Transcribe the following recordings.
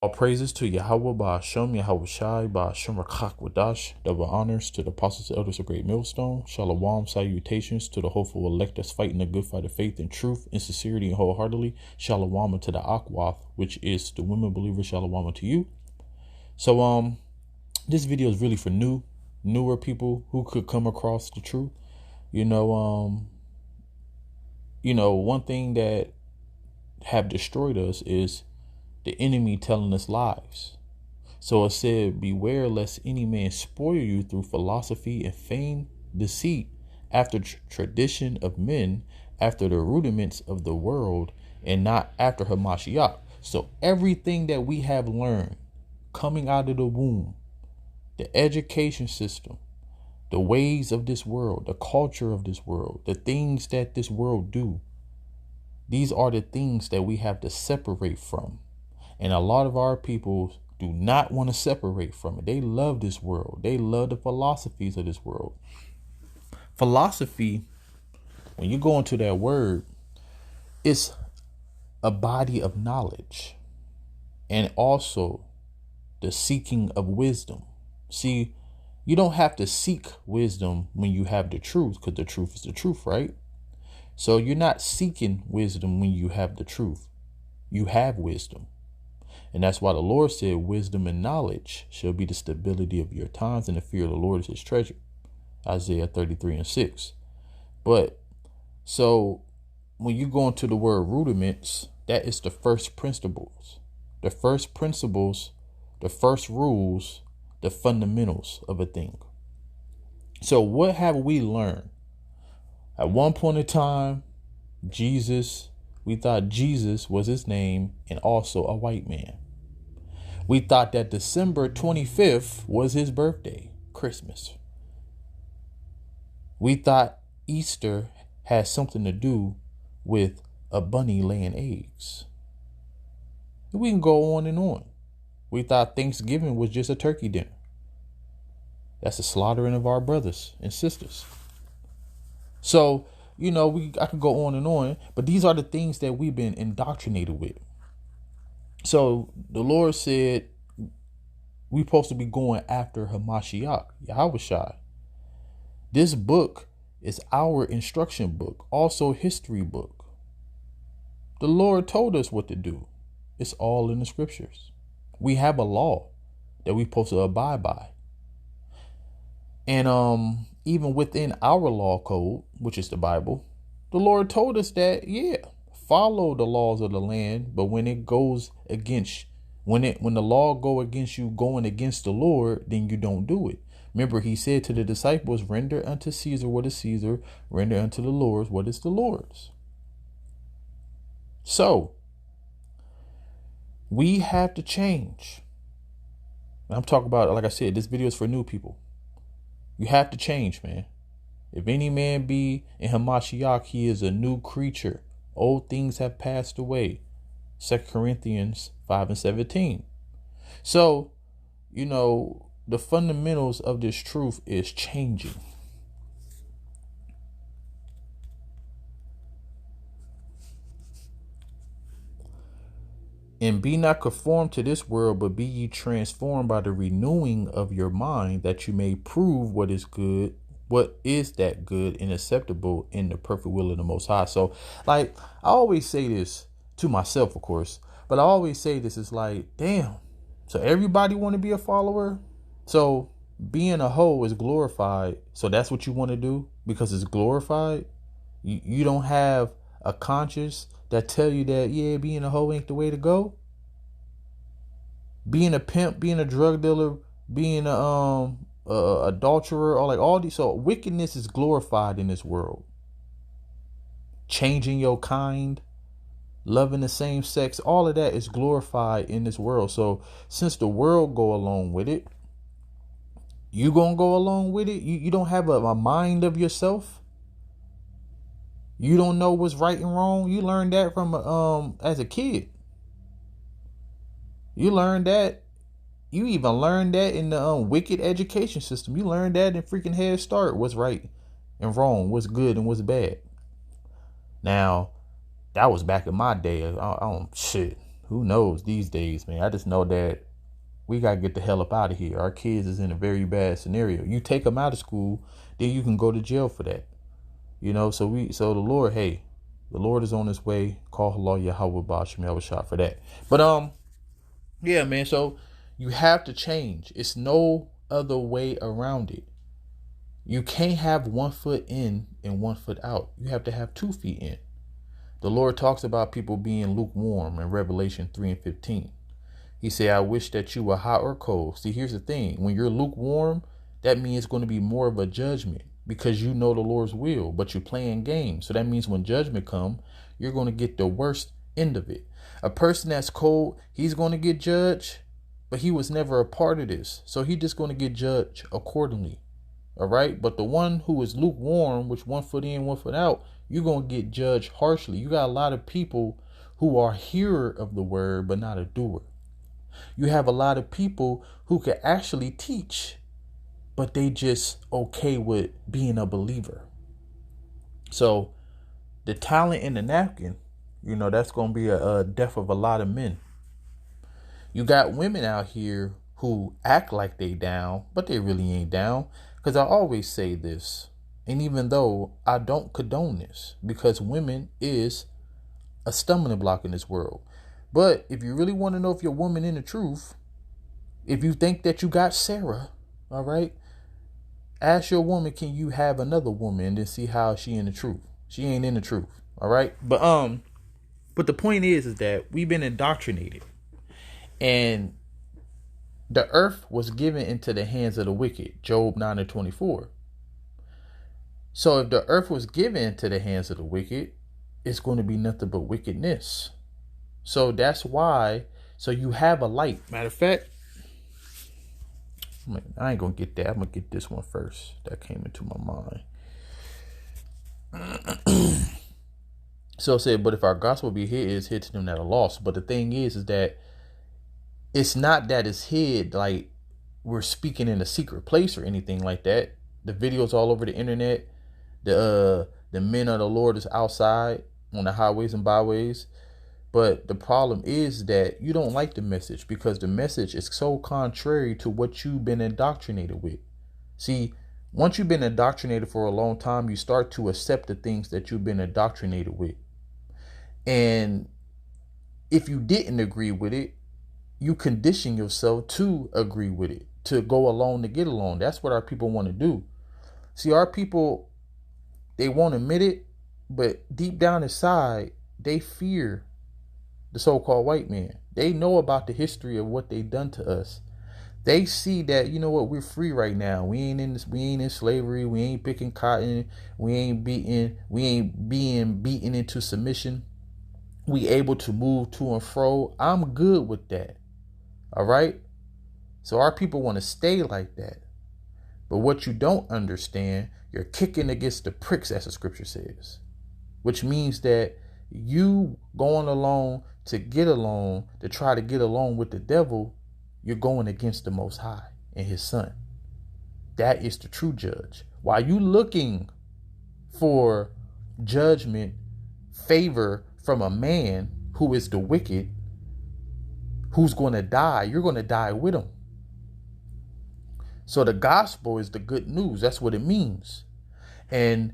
All praises to Yahweh Ba'Shem, Yahweh Shai, Ba'Shem Rakak Wadash. Double honors to the apostles and elders of Great Millstone. Shalom, salutations to the hopeful elect that's fighting the good fight of faith and truth, in sincerity and wholeheartedly. Shalom to the Akwath, which is the women believers. Shalom to you. So, this video is really for newer people who could come across the truth. One thing that have destroyed us is the enemy telling us lies. So it said, beware lest any man spoil you through philosophy and feigned deceit, after tradition of men, after the rudiments of the world, and not after Hamashiach. So everything that we have learned coming out of the womb, the education system, the ways of this world, the culture of this world, the things that this world do, these are the things that we have to separate from. And a lot of our people do not want to separate from it. They love this world. They love the philosophies of this world. Philosophy, when you go into that word, it's a body of knowledge and also the seeking of wisdom. See, you don't have to seek wisdom when you have the truth, because the truth is the truth, right? So you're not seeking wisdom when you have the truth. You have wisdom. And that's why the Lord said wisdom and knowledge shall be the stability of your times, and the fear of the Lord is his treasure. Isaiah 33:6. But so when you go into the word rudiments, that is the first principles, the first rules, the fundamentals of a thing. So what have we learned? At one point in time, we thought Jesus was his name and also a white man. We thought that December 25th was his birthday, Christmas. We thought Easter had something to do with a bunny laying eggs. We can go on and on. We thought Thanksgiving was just a turkey dinner. That's a slaughtering of our brothers and sisters. So, I could go on and on, but these are the things that we've been indoctrinated with. So the Lord said we're supposed to be going after Hamashiach, Yahweh Shai. This book is our instruction book, also history book. The Lord told us what to do. It's all in the scriptures. We have a law that we're supposed to abide by. And even within our law code, which is the Bible, the Lord told us that, follow the laws of the land, but when it goes against, when the law go against you going against the Lord, then you don't do it. Remember, he said to the disciples, render unto Caesar what is Caesar, render unto the Lord what is the Lord's. So we have to change. I'm talking about, like I said, this video is for new people. You have to change, man. If any man be in Hamashiach, he is a new creature. Old things have passed away. 2 Corinthians 5:17. So, the fundamentals of this truth is changing. And be not conformed to this world, but be ye transformed by the renewing of your mind, that you may prove what is good, what is that good and acceptable in the perfect will of the Most High. So, I always say this to myself, of course, but I always say this is like, damn. So everybody want to be a follower. So being a hoe is glorified. So that's what you want to do because it's glorified. You don't have a conscience that tell you that, being a hoe ain't the way to go. Being a pimp, being a drug dealer, being a adulterer, or all these. So wickedness is glorified in this world. Changing your kind, loving the same sex, all of that is glorified in this world. So since the world go along with it, you gonna go along with it. You don't have a mind of yourself. You don't know what's right and wrong. You learned that from as a kid. You learned that. You even learned that in the wicked education system. You learned that in freaking Head Start. What's right and wrong, what's good and what's bad. Now, that was back in my day. Who knows these days, man? I just know that we got to get the hell up out of here. Our kids is in a very bad scenario. You take them out of school, then you can go to jail for that. So the Lord, hey, the Lord is on his way. Call Allah Yahweh Bashim Yahweh shot for that. But yeah, man. So you have to change. It's no other way around it. You can't have 1 foot in and 1 foot out. You have to have 2 feet in. The Lord talks about people being lukewarm in Revelation 3:15. He said, I wish that you were hot or cold. See, here's the thing. When you're lukewarm, that means it's going to be more of a judgment because you know the Lord's will, but you're playing games. So that means when judgment comes, you're going to get the worst end of it. A person that's cold, he's going to get judged, but he was never a part of this. So he's just going to get judged accordingly. All right. But the one who is lukewarm, which 1 foot in, 1 foot out, you're going to get judged harshly. You got a lot of people who are hearer of the word, but not a doer. You have a lot of people who can actually teach, but they just okay with being a believer. So the talent in the napkin, that's going to be a death of a lot of men. You got women out here who act like they down, but they really ain't down. Because I always say this, and even though I don't condone this, because women is a stumbling block in this world. But if you really want to know if you're a woman in the truth, if you think that you got Sarah, all right, ask your woman, can you have another woman, and then see how she in the truth. She ain't in the truth, all right? But the point is that we've been indoctrinated, and the earth was given into the hands of the wicked, Job 9:24. So if the earth was given into the hands of the wicked, it's going to be nothing but wickedness. So that's why. So you have a light. Matter of fact, I ain't going to get that. I'm going to get this one first. That came into my mind. So it said, but if our gospel be hid, it's hid to them that are lost. But the thing is that it's not that it's hid like we're speaking in a secret place or anything like that. The videos all over the internet. The men of the Lord is outside on the highways and byways. But the problem is that you don't like the message because the message is so contrary to what you've been indoctrinated with. See, once you've been indoctrinated for a long time, you start to accept the things that you've been indoctrinated with. And if you didn't agree with it, you condition yourself to agree with it, to go along to get along. That's what our people want to do. See, our people, they won't admit it, but deep down inside, they fear the so-called white man. They know about the history of what they've done to us. They see that, we're free right now. We ain't in slavery. We ain't picking cotton. We ain't being beaten into submission. We able to move to and fro. I'm good with that. All right. So our people want to stay like that. But what you don't understand, you're kicking against the pricks, as the scripture says, which means that you going along to get along, to try to get along with the devil, you're going against the Most High and his son. That is the true judge. While you looking for judgment, favor from a man who is the wicked, who's going to die, you're going to die with him. So the gospel is the good news. That's what it means. And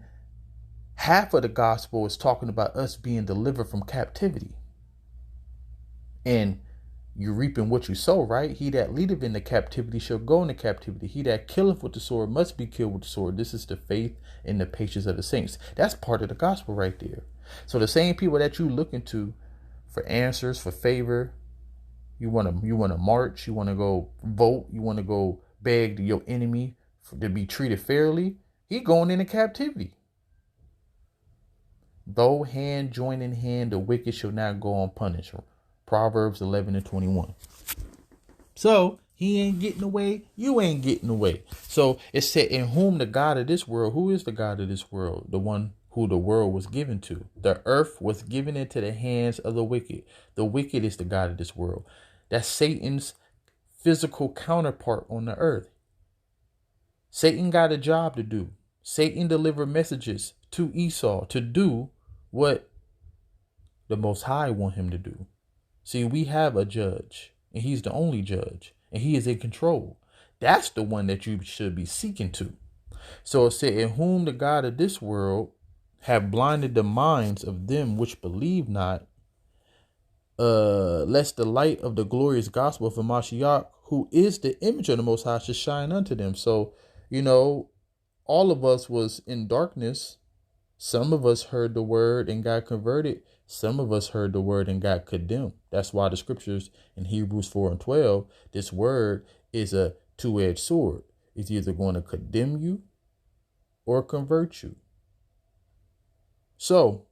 half of the gospel is talking about us being delivered from captivity. And you're reaping what you sow, right? He that leadeth into captivity shall go into captivity. He that killeth with the sword must be killed with the sword. This is the faith and the patience of the saints. That's part of the gospel right there. So the same people that you looking to for answers, for favor, you want to march, you want to go vote, you want to go beg your enemy to be treated fairly, he going into captivity. Though hand join in hand, the wicked shall not go unpunished. Proverbs 11:21. So he ain't getting away. You ain't getting away. So it said, in whom the God of this world, who is the God of this world? The one who the world was given to. The earth was given into the hands of the wicked. The wicked is the God of this world. That's Satan's physical counterpart on the earth. Satan got a job to do. Satan delivered messages to Esau to do what the Most High want him to do. See, we have a judge, and he's the only judge, and he is in control. That's the one that you should be seeking to. So it said, in whom the God of this world have blinded the minds of them which believe not, lest the light of the glorious gospel of Mashiach, who is the image of the Most High, should shine unto them. So, all of us was in darkness. Some of us heard the word and got converted. Some of us heard the word and got condemned. That's why the scriptures in Hebrews 4:12, this word is a two-edged sword. It's either going to condemn you or convert you. So,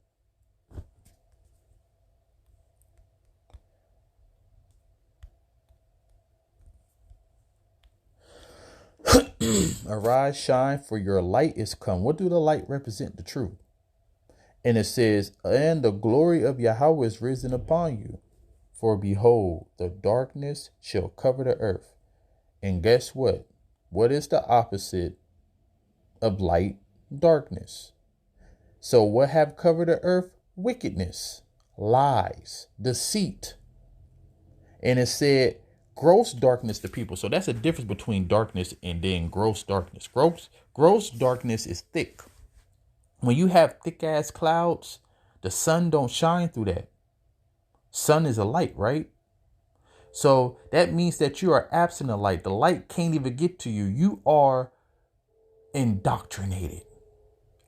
arise, shine, for your light is come. What do the light represent? The truth. And it says, and the glory of Yahweh is risen upon you. For behold, the darkness shall cover the earth. And guess what? What is the opposite of light? Darkness. So what have covered the earth? Wickedness, lies, deceit. And it said, gross darkness to people. So that's a difference between darkness and then gross darkness. Gross darkness is thick. When you have thick ass clouds, the sun don't shine through that. Sun is a light, right? So that means that you are absent of light. The light can't even get to you. You are indoctrinated.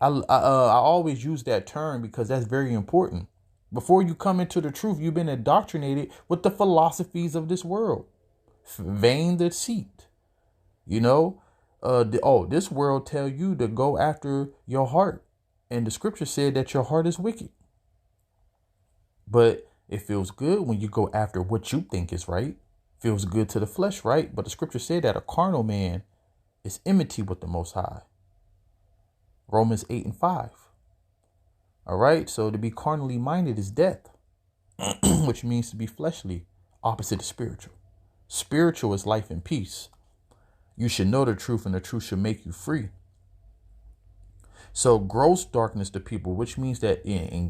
I always use that term because that's very important. Before you come into the truth, you've been indoctrinated with the philosophies of this world. Vain deceit. This world tell you to go after your heart. And the scripture said that your heart is wicked. But it feels good when you go after what you think is right. Feels good to the flesh, right? But the scripture said that a carnal man is enmity with the Most High. Romans 8:5. All right. So to be carnally minded is death, which means to be fleshly, opposite of spiritual. Spiritual is life and peace. You should know the truth, and the truth should make you free. So gross darkness to people, which means that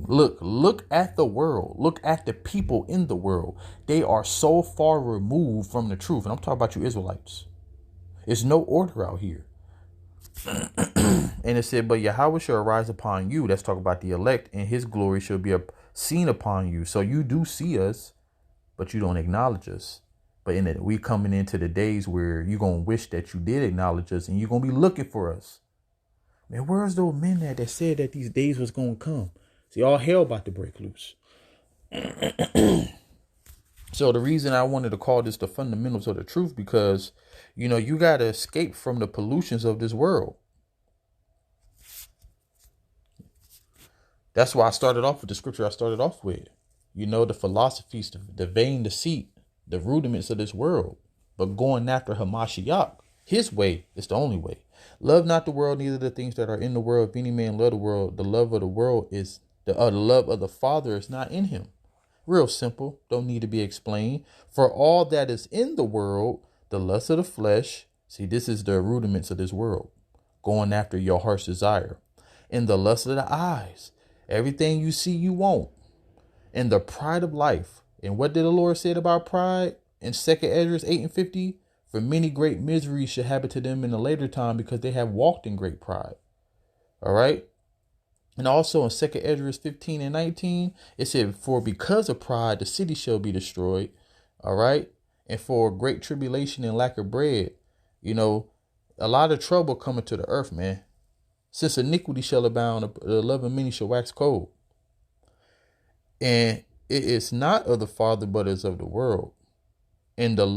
look at the world, look at the people in the world. They are so far removed from the truth. And I'm talking about you Israelites. There's no order out here. And it said, but Yahweh shall arise upon you. That's talking about the elect, and his glory shall be seen upon you. So you do see us, but you don't acknowledge us. But we coming into the days where you're going to wish that you did acknowledge us, and you're going to be looking for us. Man, where's those men that said that these days was going to come? See, all hell about to break loose. So the reason I wanted to call this the fundamentals of the truth, because, you got to escape from the pollutions of this world. That's why I started off with the scripture I started off with. The philosophies, the vain deceit, the rudiments of this world. But going after Hamashiach, his way is the only way. Love not the world, neither the things that are in the world. If any man love the world, the love of the world is the love of the Father is not in him. Real simple. Don't need to be explained. For all that is in the world, the lust of the flesh. See, this is the rudiments of this world. Going after your heart's desire. And the lust of the eyes. Everything you see, you want. And the pride of life. And what did the Lord say about pride? In 2nd Esdras 8:50, for many great miseries should happen to them in the later time because they have walked in great pride. All right. And also in 2nd Esdras 15:19, it said, for because of pride, the city shall be destroyed. All right. And for great tribulation and lack of bread, a lot of trouble coming to the earth, man. Since iniquity shall abound, the love of many shall wax cold. And it is not of the Father, but is of the world. In the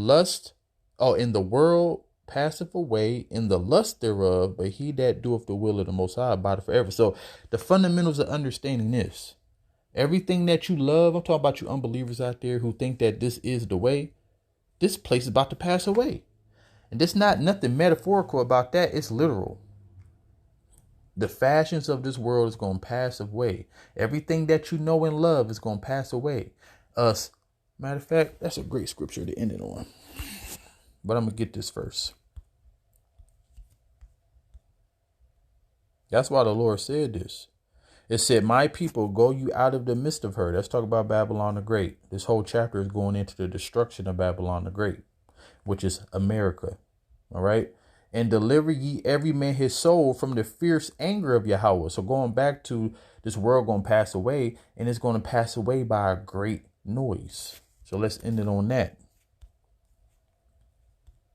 world passeth away, in the lust thereof, but he that doeth the will of the Most High abideth forever. So the fundamentals of understanding this, everything that you love, I'm talking about you unbelievers out there who think that this is the way, this place is about to pass away. And there's not nothing metaphorical about that. It's literal. The fashions of this world is going to pass away. Everything that you know and love is going to pass away. Matter of fact, that's a great scripture to end it on. But I'm going to get this first. That's why the Lord said this. It said, my people, go you out of the midst of her. Let's talk about Babylon the Great. This whole chapter is going into the destruction of Babylon the Great, which is America. All right. And deliver ye every man his soul from the fierce anger of Yahweh. So going back to this world going to pass away, and it's going to pass away by a great noise. So let's end it on that.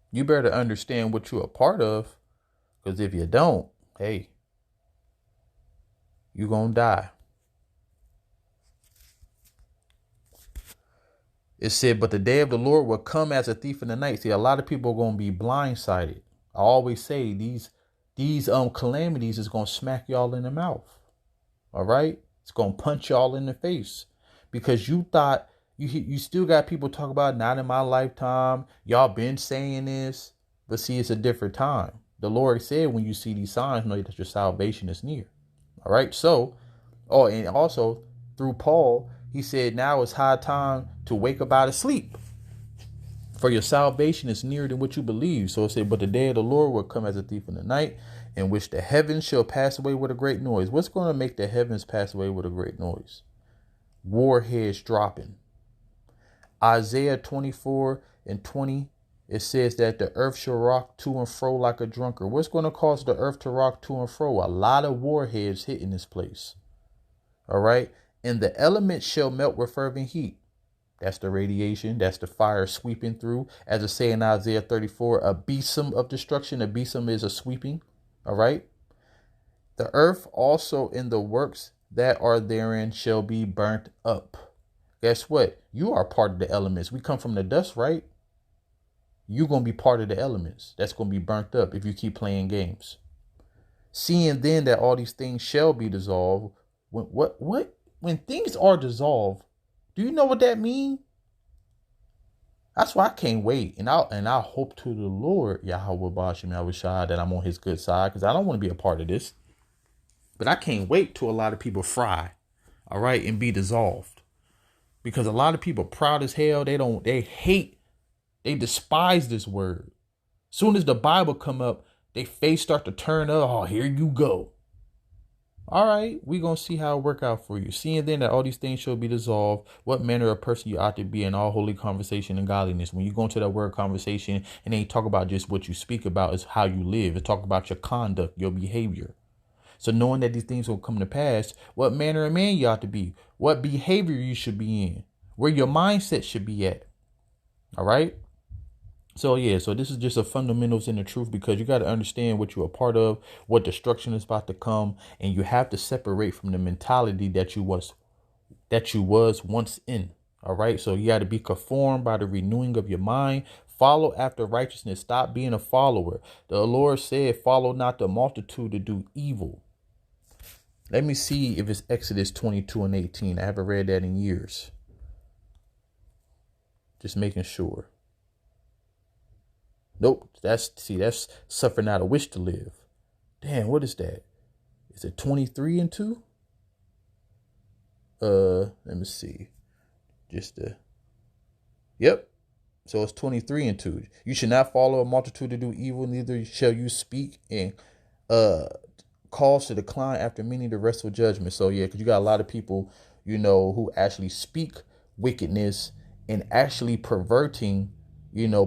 You better understand what you're a part of, because if you don't, hey, you're going to die. It said, but the day of the Lord will come as a thief in the night. See, a lot of people are going to be blindsided. I always say these calamities is going to smack y'all in the mouth. All right. It's going to punch y'all in the face because you thought you still got people talk about not in my lifetime. Y'all been saying this, but see, it's a different time. The Lord said, when you see these signs, know that your salvation is near. All right. So, and also through Paul, he said, now it's high time to wake up out of sleep, for your salvation is nearer than what you believe. So it said, but the day of the Lord will come as a thief in the night, in which the heavens shall pass away with a great noise. What's going to make the heavens pass away with a great noise? Warheads dropping. Isaiah 24:20, it says that the earth shall rock to and fro like a drunkard. What's going to cause the earth to rock to and fro? A lot of warheads hitting this place. All right. And the elements shall melt with fervent heat. That's the radiation. That's the fire sweeping through. As it say in Isaiah 34, a besom of destruction. A besom is a sweeping. All right. The earth also in the works that are therein shall be burnt up. Guess what? You are part of the elements. We come from the dust, right? You're going to be part of the elements. That's going to be burnt up if you keep playing games. Seeing then that all these things shall be dissolved. When things are dissolved, do you know what that means? That's why I can't wait. And I hope to the Lord, Yahweh Bashim Yahushua, that I'm on his good side, because I don't want to be a part of this. But I can't wait till a lot of people fry, all right, and be dissolved. Because a lot of people proud as hell, they despise this word. Soon as the Bible come up, their face start to turn up. Oh, here you go. All right, we're going to see how it work out for you. Seeing then that all these things shall be dissolved, what manner of person you ought to be in all holy conversation and godliness. When you go into that word conversation, and they talk about just what you speak about is how you live. It talk about your conduct, your behavior. So knowing that these things will come to pass, what manner of man you ought to be, what behavior you should be in, where your mindset should be at. All right. So this is just a fundamentals in the truth, because you got to understand what you're a part of, what destruction is about to come, and you have to separate from the mentality that you was once in. All right. So you got to be conformed by the renewing of your mind. Follow after righteousness. Stop being a follower. The Lord said, follow not the multitude to do evil. Let me see if it's Exodus 22:18. I haven't read that in years. Just making sure. Nope. That's suffer not a wish to live. Damn, what is that? Is it 23:2? Let me see. Yep. So it's 23:2. You should not follow a multitude to do evil, neither shall you speak and cause to decline after many the restful judgment. So yeah, because you got a lot of people, who actually speak wickedness and actually perverting,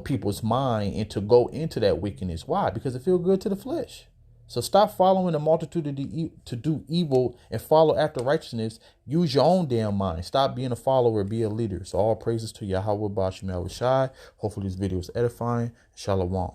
people's mind and to go into that wickedness. Why? Because it feels good to the flesh. So stop following a multitude to do evil and follow after righteousness. Use your own damn mind. Stop being a follower, be a leader. So all praises to Yahweh Bashim Yahushua. Hopefully this video is edifying. Shalom.